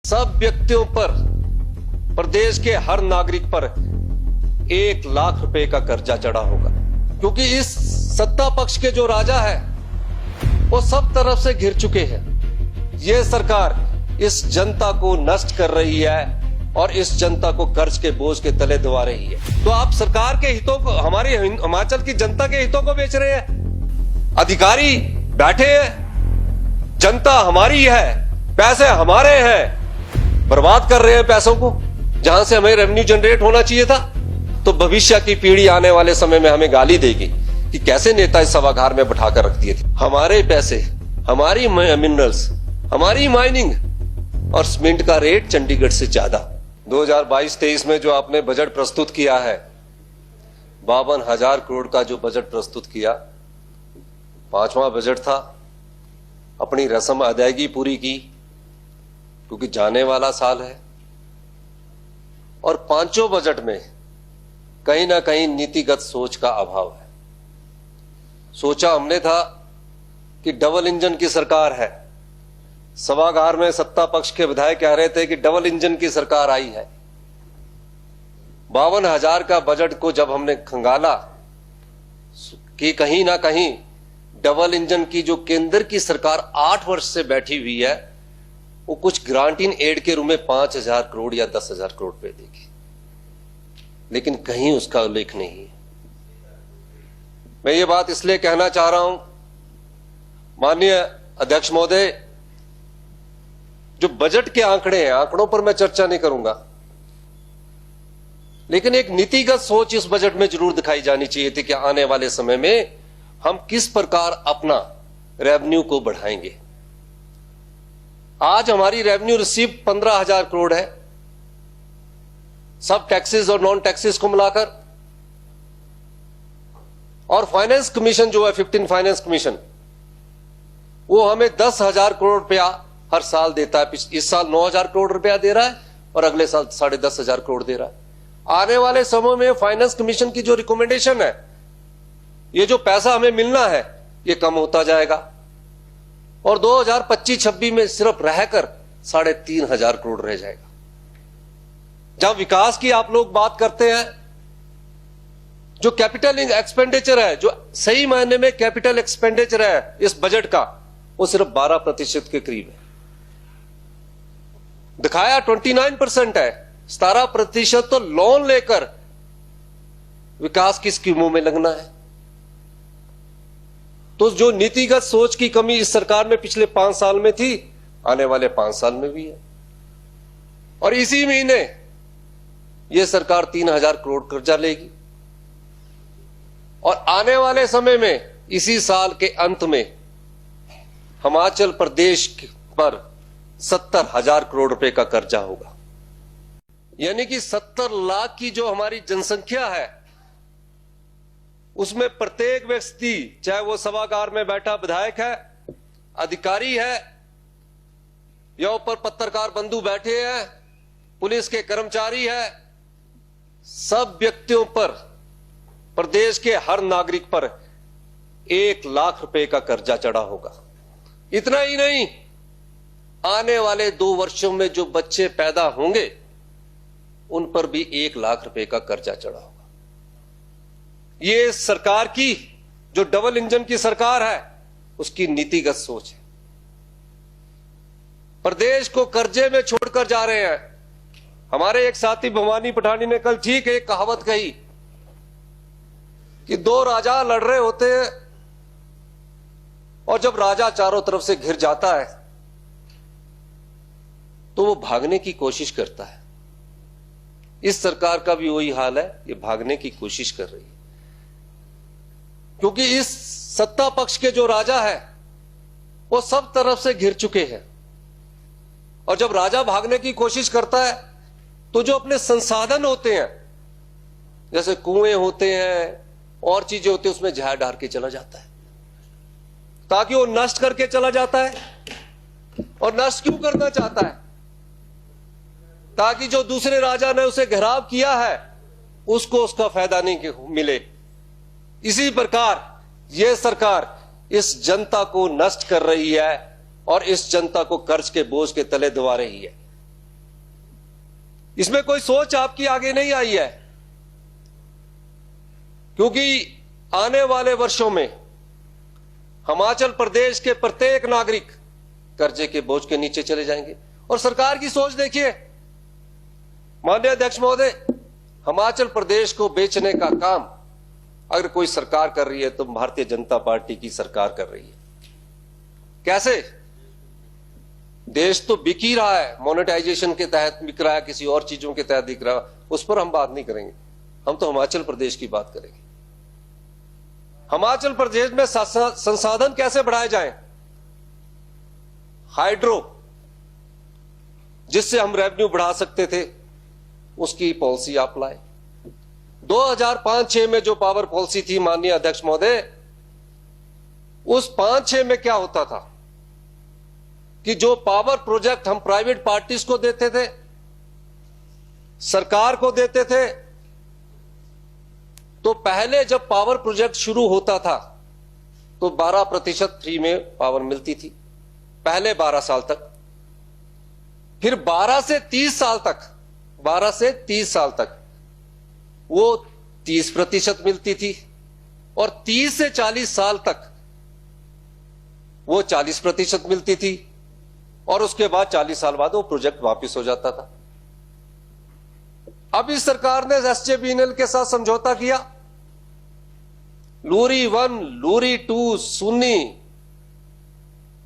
सब व्यक्तियों पर, प्रदेश के हर नागरिक पर 1 लाख रुपए का कर्जा चढ़ा होगा, क्योंकि इस सत्ता पक्ष के जो राजा है वो सब तरफ से घिर चुके हैं। ये सरकार इस जनता को नष्ट कर रही है और इस जनता को कर्ज के बोझ के तले दबा रही है। तो आप सरकार के हितों को, हमारे हिमाचल की जनता के हितों को बेच रहे हैं। अधिकारी बैठे हैं, जनता हमारी है, पैसे हमारे हैं, बर्बाद कर रहे हैं पैसों को, जहां से हमें रेवेन्यू जनरेट होना चाहिए था। तो भविष्य की पीढ़ी आने वाले समय में हमें गाली देगी कि कैसे नेता इस सभागार में बैठाकर रख दिए थे। हमारे पैसे, हमारी मिनरल्स, हमारी माइनिंग और सीमेंट का रेट चंडीगढ़ से ज्यादा। 2022-23 में जो आपने बजट प्रस्तुत किया है, 52,000 करोड़ का जो बजट प्रस्तुत किया, 5वां बजट था। अपनी रस्म अदायगी पूरी की, क्योंकि जाने वाला साल है। और 5 बजट में कहीं ना कहीं नीतिगत सोच का अभाव है। सोचा हमने था कि डबल इंजन की सरकार है। सभागार में सत्ता पक्ष के विधायक कह रहे थे कि डबल इंजन की सरकार आई है। 52,000 का बजट को जब हमने खंगाला कि कहीं ना कहीं डबल इंजन की जो केंद्र की सरकार 8 वर्ष से बैठी हुई है, वो कुछ ग्रांट इन एड के रूप में 5,000 करोड़ या 10,000 करोड़ रुपए देगी, लेकिन कहीं उसका उल्लेख नहीं है। मैं ये बात इसलिए कहना चाह रहा हूं, माननीय अध्यक्ष महोदय, जो बजट के आंकड़े हैं, आंकड़ों पर मैं चर्चा नहीं करूंगा, लेकिन एक नीतिगत सोच इस बजट में जरूर दिखाई जानी चाहिए थी कि आने वाले समय में हम किस प्रकार अपना रेवेन्यू को बढ़ाएंगे। आज हमारी रेवेन्यू रिसीव 15,000 करोड़ है, सब टैक्सेस और नॉन टैक्सेस को मिलाकर। और फाइनेंस कमीशन जो है, 15 फाइनेंस कमीशन, वो हमें 10,000 करोड़ रुपया हर साल देता है। इस साल 9,000 करोड़ रुपया दे रहा है और अगले साल 10,500 करोड़ दे रहा है। आने वाले समय में फाइनेंस कमीशन की जो रिकमेंडेशन है, ये जो पैसा हमें मिलना है, ये कम होता जाएगा और 2025-26 में सिर्फ रहकर 3,500 करोड़ रह जाएगा। जब विकास की आप लोग बात करते हैं, जो कैपिटल एक्सपेंडिचर है, जो सही मायने में कैपिटल एक्सपेंडिचर है इस बजट का, वो सिर्फ 12% के करीब है। दिखाया 29% है, 17% तो लोन लेकर विकास की स्कीमों में लगना है। तो जो नीतिगत सोच की कमी इस सरकार में पिछले 5 साल में थी, आने वाले 5 साल में भी है। और इसी महीने यह सरकार 3,000 करोड़ कर्जा लेगी और आने वाले समय में इसी साल के अंत में हिमाचल प्रदेश पर 70,000 करोड़ रुपए का कर्जा होगा। यानी कि 70 लाख की जो हमारी जनसंख्या है, उसमें प्रत्येक व्यक्ति, चाहे वो सभागार में बैठा विधायक है, अधिकारी है, या ऊपर पत्रकार बंधु बैठे हैं, पुलिस के कर्मचारी है, सब व्यक्तियों पर, प्रदेश के हर नागरिक पर 1 लाख रुपए का कर्जा चढ़ा होगा। इतना ही नहीं, आने वाले 2 वर्षों में जो बच्चे पैदा होंगे, उन पर भी 1 लाख रुपए का कर्जा चढ़ा होगा। ये सरकार की, जो डबल इंजन की सरकार है, उसकी नीतिगत सोच है। प्रदेश को कर्जे में छोड़कर जा रहे हैं। हमारे एक साथी भवानी पठानी ने कल ठीक एक कहावत कही कि 2 राजा लड़ रहे होते हैं और जब राजा चारों तरफ से घिर जाता है तो वो भागने की कोशिश करता है। इस सरकार का भी वही हाल है, ये भागने की कोशिश कर रही है, क्योंकि इस सत्ता पक्ष के जो राजा है वो सब तरफ से घिर चुके हैं। और जब राजा भागने की कोशिश करता है तो जो अपने संसाधन होते हैं, जैसे कुएं होते हैं और चीजें होती हैं, उसमें जहर डाल के चला जाता है, ताकि वो नष्ट करके चला जाता है। और नष्ट क्यों करना चाहता है? ताकि जो दूसरे राजा ने उसे घेराव किया है, उसको उसका फायदा नहीं मिले। इसी प्रकार यह सरकार इस जनता को नष्ट कर रही है और इस जनता को कर्ज के बोझ के तले दबा रही है। इसमें कोई सोच आपकी आगे नहीं आई है, क्योंकि आने वाले वर्षों में हिमाचल प्रदेश के प्रत्येक नागरिक कर्जे के बोझ के नीचे चले जाएंगे। और सरकार की सोच देखिए माननीय अध्यक्ष महोदय, हिमाचल प्रदेश को बेचने का काम अगर कोई सरकार कर रही है तो भारतीय जनता पार्टी की सरकार कर रही है। कैसे? देश तो बिक ही रहा है, मोनेटाइजेशन के तहत बिक रहा है, किसी और चीजों के तहत बिक रहा है, उस पर हम बात नहीं करेंगे। हम तो हिमाचल प्रदेश की बात करेंगे। हिमाचल प्रदेश में संसाधन कैसे बढ़ाए जाएं? हाइड्रो, जिससे हम रेवेन्यू बढ़ा सकते थे, उसकी पॉलिसी आप लाए। 2005-6 में जो पावर पॉलिसी थी माननीय अध्यक्ष महोदय, उस 5-6 में क्या होता था कि जो पावर प्रोजेक्ट हम प्राइवेट पार्टीज को देते थे, सरकार को देते थे, तो पहले जब पावर प्रोजेक्ट शुरू होता था तो 12% फ्री में पावर मिलती थी पहले 12 साल तक। फिर 12 से 30 साल तक वो 30% मिलती थी, और 30 से 40 साल तक वो 40% मिलती थी, और उसके बाद 40 साल बाद वो प्रोजेक्ट वापस हो जाता था। अब इस सरकार ने एसजेवीएनएल के साथ समझौता किया, लूरी 1, लूरी 2, सुन्नी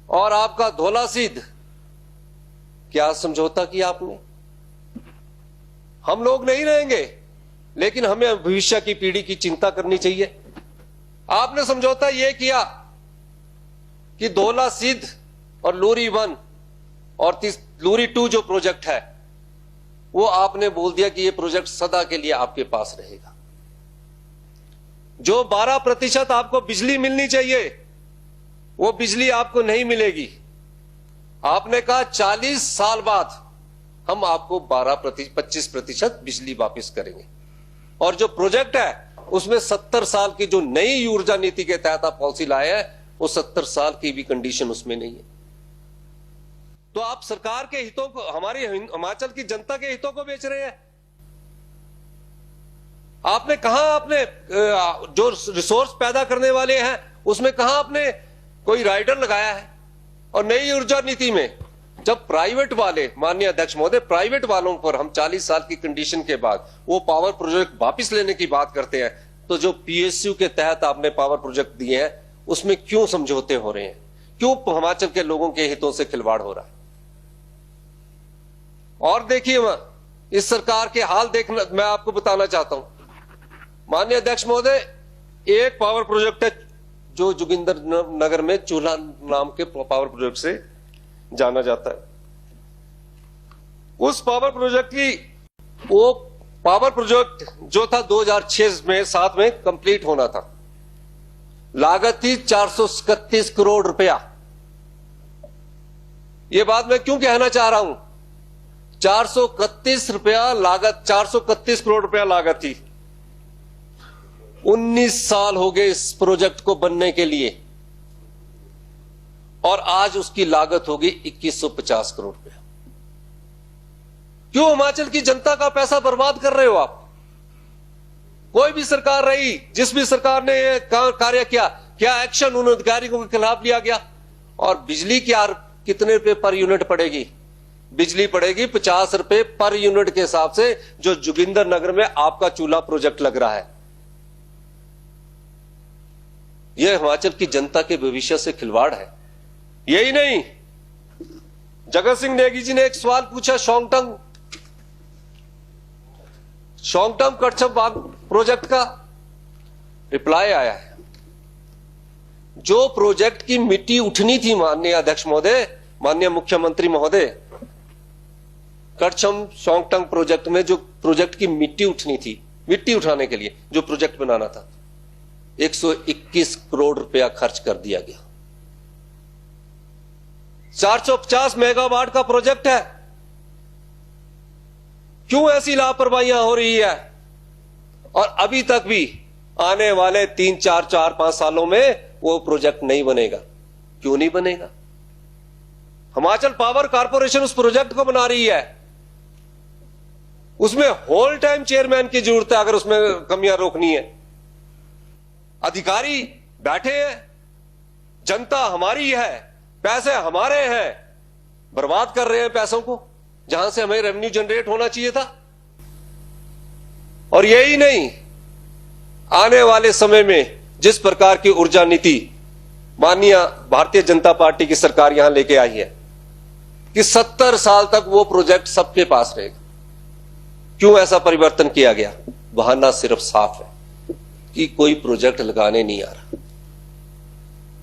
और आपका धौला सिद्ध, क्या समझौता किया आपने? हम लोग नहीं रहेंगे, लेकिन हमें भविष्य की पीढ़ी की चिंता करनी चाहिए। आपने समझौता यह किया कि धौला सिद्ध और लूरी 1 और लूरी 2 जो प्रोजेक्ट है, वो आपने बोल दिया कि ये प्रोजेक्ट सदा के लिए आपके पास रहेगा। जो 12% आपको बिजली मिलनी चाहिए, वो बिजली आपको नहीं मिलेगी। आपने कहा 40 साल बाद हम आपको 25% बिजली वापस करेंगे, और जो प्रोजेक्ट है उसमें 70 साल की जो नई ऊर्जा नीति के तहत आप पॉलिसी लाए हैं, वो 70 साल की भी कंडीशन उसमें नहीं है। तो आप सरकार के हितों को, हमारी हिमाचल की जनता के हितों को बेच रहे हैं। आपने कहा, आपने जो रिसोर्स पैदा करने वाले हैं उसमें कहा आपने कोई राइडर लगाया है? और नई ऊर्जा नीति में जब प्राइवेट वाले, माननीय अध्यक्ष महोदय, प्राइवेट वालों पर हम 40 साल की कंडीशन के बाद वो पावर प्रोजेक्ट वापस लेने की बात करते हैं, तो जो पीएसयू के तहत आपने पावर प्रोजेक्ट दिए हैं उसमें क्यों समझौते हो रहे हैं? क्यों हिमाचल के लोगों के हितों से खिलवाड़ हो रहा है? और देखिए, इस सरकार के हाल देखना, मैं आपको बताना चाहता हूं माननीय अध्यक्ष महोदय, एक पावर प्रोजेक्ट है जो जोगिंदर नगर में चूल्हा नाम के पावर प्रोजेक्ट से जाना जाता है। उस पावर प्रोजेक्ट की, वो पावर प्रोजेक्ट जो था 2006 में 7 में कंप्लीट होना था, लागत थी 431 करोड़ रुपया। यह बात मैं क्यों कहना चाह रहा हूं? 431 करोड़ रुपया लागत थी। 19 साल हो गए इस प्रोजेक्ट को बनने के लिए, और आज उसकी लागत होगी 2150 करोड़ रुपया। क्यों हिमाचल की जनता का पैसा बर्बाद कर रहे हो आप? कोई भी सरकार रही, जिस भी सरकार ने यह कार्य किया, क्या एक्शन उन अधिकारियों के खिलाफ लिया गया? और बिजली की कितने रुपए पर यूनिट पड़ेगी? बिजली पड़ेगी 50 रुपए पर यूनिट के हिसाब से, जो जोगिंदर नगर में आपका चूल्हा प्रोजेक्ट लग रहा है। यह हिमाचल की जनता के भविष्य से खिलवाड़ है। यही नहीं, जगत सिंह नेगी जी ने एक सवाल पूछा, शोंगटंग कच्छप प्रोजेक्ट का रिप्लाई आया है। जो प्रोजेक्ट की मिट्टी उठनी थी माननीय अध्यक्ष महोदय, माननीय मुख्यमंत्री महोदय, कच्छप शोंगटंग प्रोजेक्ट में जो प्रोजेक्ट की मिट्टी उठनी थी, मिट्टी उठाने के लिए जो प्रोजेक्ट बनाना था, 121 करोड़ रुपया खर्च कर दिया गया। 450 मेगावाट का प्रोजेक्ट है। क्यों ऐसी लापरवाहियां हो रही है? और अभी तक भी आने वाले 3-4-5 सालों में वो प्रोजेक्ट नहीं बनेगा। क्यों नहीं बनेगा? हिमाचल पावर कॉर्पोरेशन उस प्रोजेक्ट को बना रही है। उसमें होल टाइम चेयरमैन की जरूरत है अगर उसमें कमियां रोकनी है। अधिकारी बैठे हैं, जनता हमारी है, पैसे हमारे हैं, बर्बाद कर रहे हैं पैसों को जहां से हमें रेवेन्यू जनरेट होना चाहिए था। और यही नहीं, आने वाले समय में जिस प्रकार की ऊर्जा नीति माननीय भारतीय जनता पार्टी की सरकार यहां लेके आई है कि 70 साल तक वो प्रोजेक्ट सबके पास रहेगा। क्यों ऐसा परिवर्तन किया गया? बहाना सिर्फ साफ है कि कोई प्रोजेक्ट लगाने नहीं आ रहा।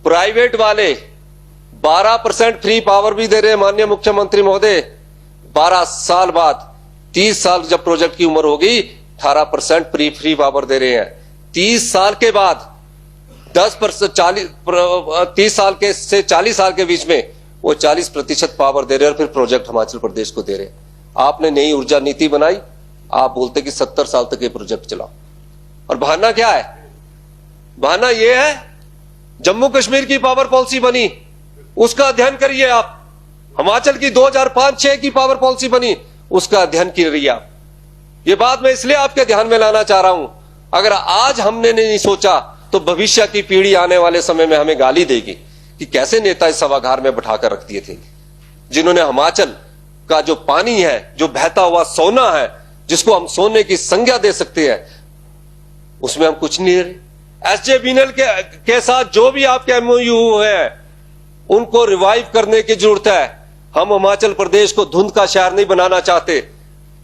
प्राइवेट वाले 12% फ्री पावर भी दे रहे हैं माननीय मुख्यमंत्री महोदय। 12 साल बाद 30 साल जब प्रोजेक्ट की उम्र होगी 18% फ्री पावर दे रहे हैं। 30 साल के बाद 10% 30 साल के से 40 साल के बीच में वो 40% पावर दे रहे हैं और फिर प्रोजेक्ट हिमाचल प्रदेश को दे रहे हैं। आपने नई ऊर्जा नीति बनाई, आप बोलते कि 70 साल तक ये प्रोजेक्ट चलाओ। और बहाना क्या है? बहाना ये है जम्मू कश्मीर की पावर पॉलिसी बनी, उसका अध्ययन करिए आप। हिमाचल की 2005-6 की पावर पॉलिसी बनी, उसका अध्ययन करिए आप। ये बात मैं इसलिए आपके ध्यान में लाना चाह रहा हूं, अगर आज हमने नहीं सोचा तो भविष्य की पीढ़ी आने वाले समय में हमें गाली देगी कि कैसे नेता इस सभागार में बैठाकर रख दिए थे, जिन्होंने हिमाचल का जो पानी है, जो बहता हुआ सोना है, जिसको हम सोने की संज्ञा दे सकते हैं, उसमें हम कुछ नहीं दे रहे। एसजेवीएनएल के साथ जो भी आपके एमओयू है उनको रिवाइव करने की जरूरत है। हम हिमाचल प्रदेश को धुंध का शहर नहीं बनाना चाहते।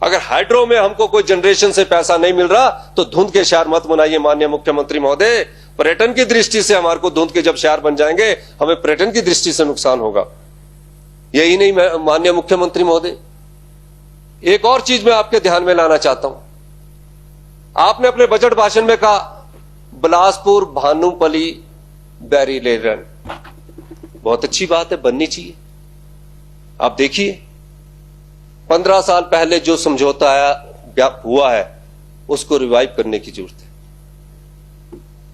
अगर हाइड्रो में हमको कोई जनरेशन से पैसा नहीं मिल रहा तो धुंध के शहर मत बनाइए माननीय मुख्यमंत्री महोदय। पर्यटन की दृष्टि से हमारे को धुंध के जब शहर बन जाएंगे हमें पर्यटन की दृष्टि से नुकसान होगा। यही नहीं माननीय मुख्यमंत्री महोदय, एक और चीज मैं आपके ध्यान में लाना चाहता हूं। आपने अपने बजट भाषण में कहा बिलासपुर भानुपली बैरी लेन, बहुत अच्छी बात है, बननी चाहिए। आप देखिए 15 साल पहले जो समझौता आया हुआ है उसको रिवाइव करने की जरूरत है।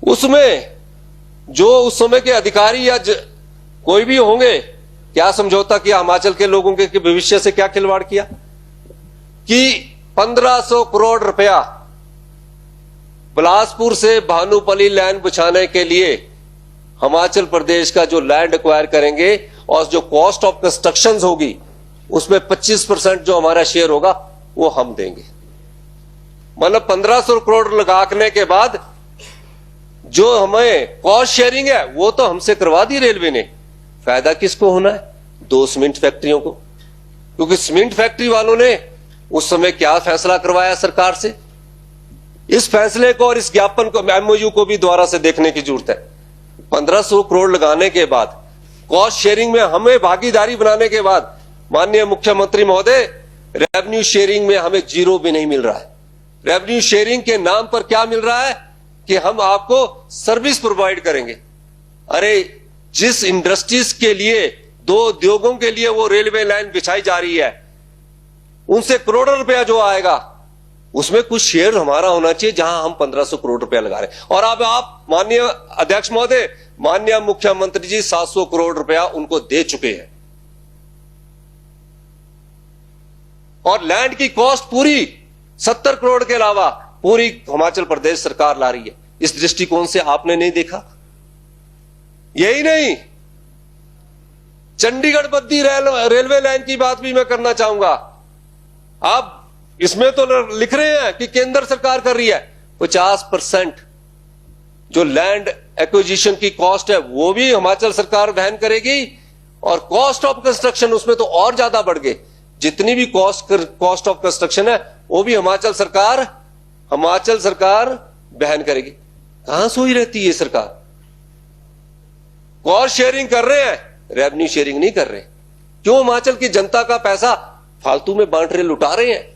उसमें जो उस समय के अधिकारी या कोई भी होंगे, क्या समझौता किया? हिमाचल के लोगों के भविष्य से क्या खिलवाड़ किया कि 1500 करोड़ रुपया बिलासपुर से भानुपली लैंड बिछाने के लिए हिमाचल प्रदेश का जो लैंड एक्वायर करेंगे और जो कॉस्ट ऑफ कंस्ट्रक्शन होगी उसमें 25% जो हमारा शेयर होगा वो हम देंगे। मतलब 1500 करोड़ लगाने के बाद जो हमें कॉस्ट शेयरिंग है वो तो हमसे करवा दी रेलवे ने। फायदा किसको होना है? 2 सीमेंट फैक्ट्रियों को, क्योंकि सीमेंट फैक्ट्री वालों ने उस समय क्या फैसला करवाया सरकार से, इस फैसले को और इस ज्ञापन को एमओयू को भी दोबारा से देखने की जरूरत है। 1500 करोड़ लगाने के बाद कॉस्ट शेयरिंग में हमें भागीदारी बनाने के बाद माननीय मुख्यमंत्री महोदय रेवेन्यू शेयरिंग में हमें 0 भी नहीं मिल रहा है। रेवेन्यू शेयरिंग के नाम पर क्या मिल रहा है कि हम आपको सर्विस प्रोवाइड करेंगे। अरे जिस इंडस्ट्रीज के लिए, 2 उद्योगों के लिए वो रेलवे लाइन बिछाई जा रही है, उनसे करोड़ों रुपया जो आएगा उसमें कुछ शेयर हमारा होना चाहिए, जहां हम 1500 करोड़ रुपया लगा रहे हैं। और अब आप माननीय अध्यक्ष महोदय, माननीय मुख्यमंत्री जी 700 करोड़ रुपया उनको दे चुके हैं और लैंड की कॉस्ट पूरी 70 करोड़ के अलावा पूरी हिमाचल प्रदेश सरकार ला रही है। इस दृष्टिकोण से आपने नहीं देखा। यही नहीं, चंडीगढ़ बद्दी रेलवे लाइन की बात भी मैं करना चाहूंगा। आप इसमें तो लिख रहे हैं कि केंद्र सरकार कर रही है, 50% जो लैंड एक्विजिशन की कॉस्ट है वो भी हिमाचल सरकार वहन करेगी और कॉस्ट ऑफ कंस्ट्रक्शन उसमें तो और ज्यादा बढ़ गए। जितनी भी कॉस्ट ऑफ कंस्ट्रक्शन है वो भी हिमाचल सरकार वहन करेगी। कहां सोई रहती है सरकार? कॉस्ट शेयरिंग कर रहे हैं, रेवेन्यू शेयरिंग नहीं कर रहे। क्यों हिमाचल की जनता का पैसा फालतू में बांट रहे, लुटा रहे हैं।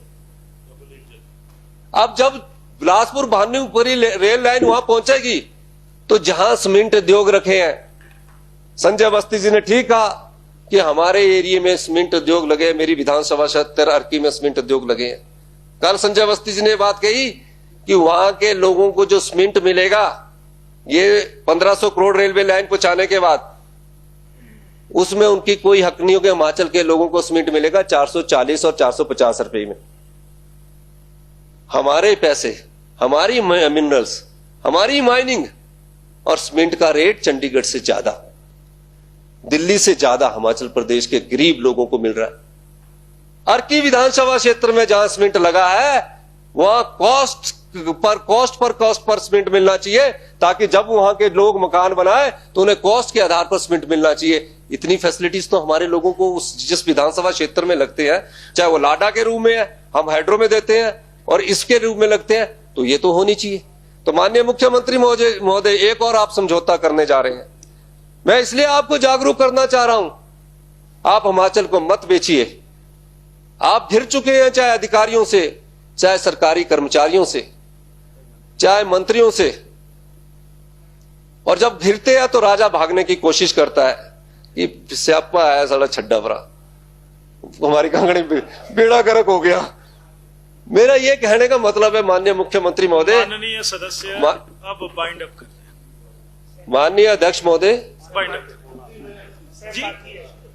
अब जब बिलासपुर भानुपली रेल लाइन वहां पहुंचेगी तो जहां सीमेंट उद्योग रखे हैं, संजय अवस्थी जी ने ठीक कहा कि हमारे एरिया में सीमेंट उद्योग लगे, मेरी विधानसभा क्षेत्र अर्की में सीमेंट उद्योग लगे हैं। कल संजय अवस्थी जी ने बात कही कि वहां के लोगों को जो सीमेंट मिलेगा ये 1500 करोड़ रेलवे लाइन पहुंचाने के बाद, उसमें उनकी कोई हक नहीं होगी। हिमाचल के लोगों को सीमेंट मिलेगा 440 और 450 रुपए में। हमारे पैसे, हमारी मिनरल्स, हमारी माइनिंग और सीमेंट का रेट चंडीगढ़ से ज्यादा, दिल्ली से ज्यादा हिमाचल प्रदेश के गरीब लोगों को मिल रहा है। अर्की विधानसभा क्षेत्र में जहां सीमेंट लगा है वहां कॉस्ट पर सीमेंट मिलना चाहिए, ताकि जब वहां के लोग मकान बनाए तो उन्हें कॉस्ट के आधार पर सीमेंट मिलना चाहिए। इतनी फैसिलिटीज तो हमारे लोगों को जिस विधानसभा क्षेत्र में लगते हैं, चाहे वो लाडा के रूप में है, हम हाइड्रो में देते हैं, और इसके रूप में लगते हैं, तो ये तो होनी चाहिए। तो माननीय मुख्यमंत्री महोदय, एक और आप समझौता करने जा रहे हैं। मैं इसलिए आपको जागरूक करना चाह रहा हूं, आप हिमाचल को मत बेचिए। आप घिर चुके हैं, चाहे अधिकारियों से, चाहे सरकारी कर्मचारियों से, चाहे मंत्रियों से, और जब घिरते हैं तो राजा भागने की कोशिश करता है कि स्यापा आया साला छड्डा भरा, हमारी कंगनी बेड़ा गर्क हो गया। मेरा ये कहने का मतलब है माननीय मुख्यमंत्री महोदय, माननीय सदस्य अब बाइंड अप करते हैं। माननीय अध्यक्ष महोदय, बाइंड अप जी।